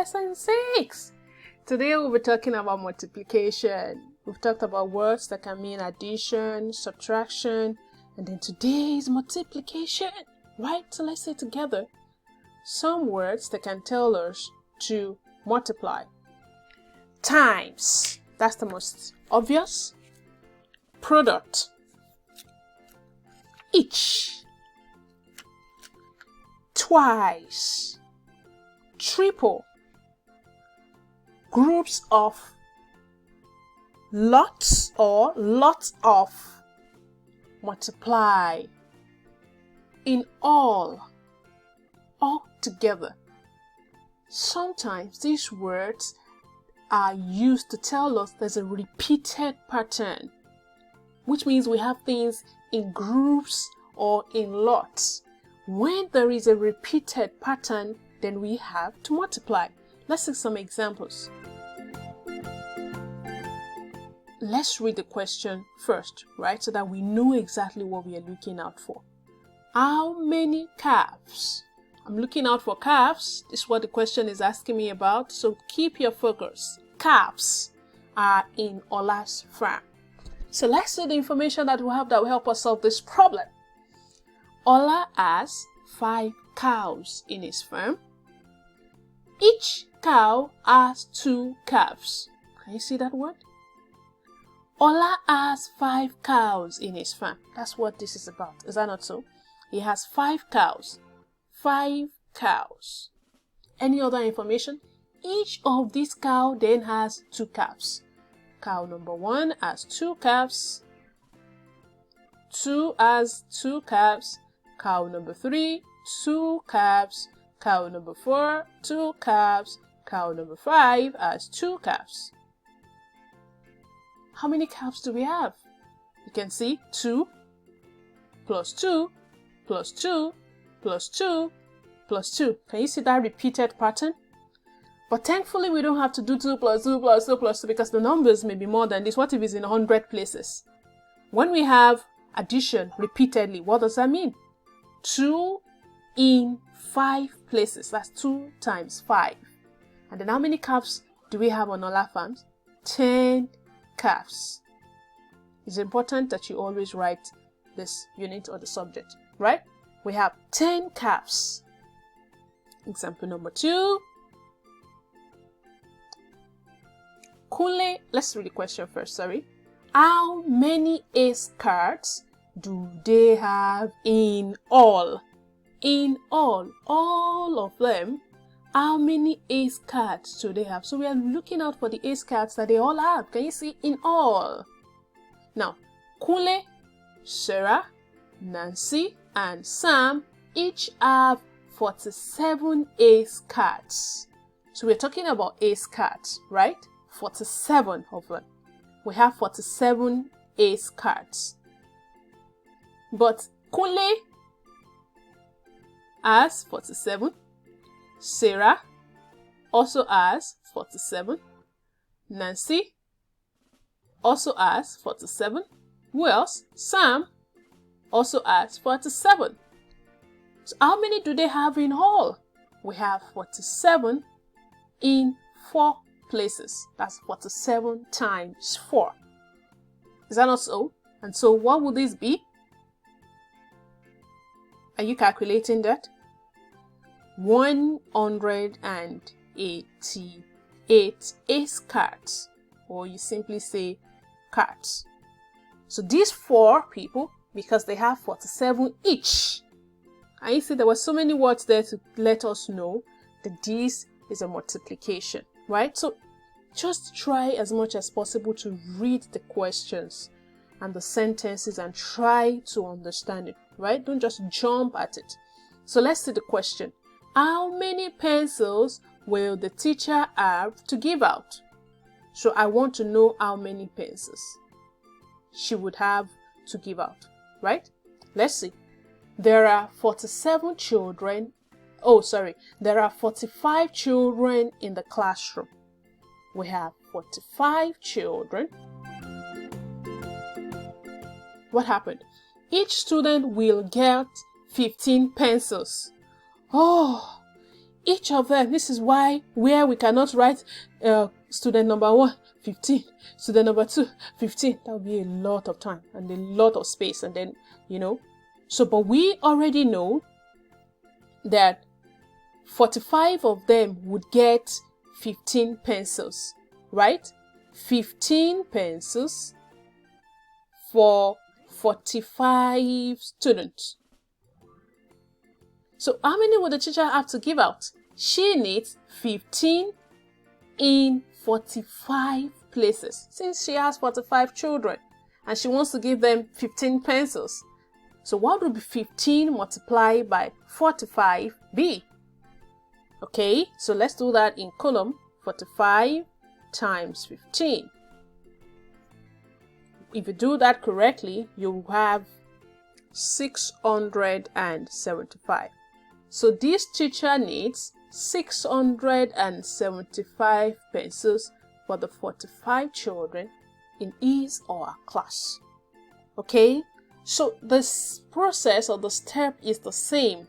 lesson 6. Today we'll be talking about multiplication. We've talked about words that can mean addition, subtraction, and then today is multiplication, right? So let's say together some words that can tell us to multiply. Times, that's the most obvious. Product, each, twice, triple, groups of, lots or lots of, multiply, in all together. Sometimes these words are used to tell us there's a repeated pattern, which means we have things in groups or in lots. When there is a repeated pattern, then we have to multiply. Let's see some examples. Let's read the question first, right? So that we know exactly what we are looking out for. How many calves? I'm looking out for calves. This is what the question is asking me about. So keep your focus. Calves are in Ola's farm. So let's see the information that we have that will help us solve this problem. Ola has 5 cows in his farm. Each cow has 2 calves. Can you see that word? Ola has 5 cows in his farm. That's what this is about. Is that not so? He has 5 cows. 5 cows. Any other information? Each of these cows then has 2 calves. Cow number 1 has 2 calves. 2 has 2 calves. Cow number 3, 2 calves. Cow number 4, 2 calves. Cow number 5 has 2 calves. How many calves do we have? You can see 2 plus 2 plus 2 plus 2 plus 2. Can you see that repeated pattern? But thankfully, we don't have to do 2 plus 2 plus 2 plus 2 because the numbers may be more than this. What if it's in 100 places? When we have addition repeatedly, what does that mean? 2 in 5 places. That's 2 times 5. And then how many calves do we have on Ola farms? 10 calves. It's important that you always write this unit or the subject, right? We have 10 calves. Example number 2. Kunle, let's read the question first, sorry. How many ace cards do they have in all? In all of them, how many ace cards do they have? So we are looking out for the ace cards that they all have. Can you see? In all. Now, Kunle, Sarah, Nancy, and Sam each have 47 ace cards. So we're talking about ace cards, right? 47 of them. We have 47 ace cards. But Kunle has 47. Sarah also has 47. Nancy also has 47. Who else? Sam also has 47. So how many do they have in all? We have 47 in 4 places. That's 47 times 4. Is that not so? And so what would this be? Are you calculating that? 188 ace cards, or you simply say cards. So these 4 people, because they have 47 each, and you see there were so many words there to let us know that this is a multiplication, right? So just try as much as possible to read the questions and the sentences and try to understand it, right? Don't just jump at it. So let's see the question. How many pencils will the teacher have to give out? So I want to know how many pencils she would have to give out, right? Let's see. There are 47 children. There are 45 children in the classroom. We have 45 children. What happened? Each student will get 15 pencils. Oh, each of them, this is why where we cannot write student number 1, 15, student number 2, 15. That would be a lot of time and a lot of space. And then, so, but we already know that 45 of them would get 15 pencils, right? 15 pencils for 45 students. So how many would the teacher have to give out? She needs 15 in 45 places, since she has 45 children and she wants to give them 15 pencils. So what would be 15 multiplied by 45 be? Okay, so let's do that in column. 45 times 15. If you do that correctly, you have 675. So this teacher needs 675 pencils for the 45 children in his or her class. Okay, so this process or the step is the same.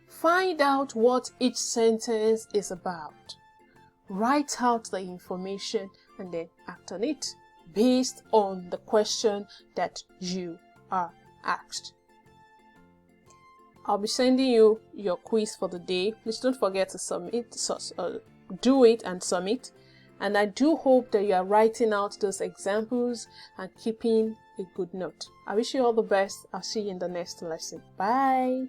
Find out what each sentence is about. Write out the information and then act on it based on the question that you are asked. I'll be sending you your quiz for the day. Please don't forget to submit, do it and submit. And I do hope that you are writing out those examples and keeping a good note. I wish you all the best. I'll see you in the next lesson. Bye.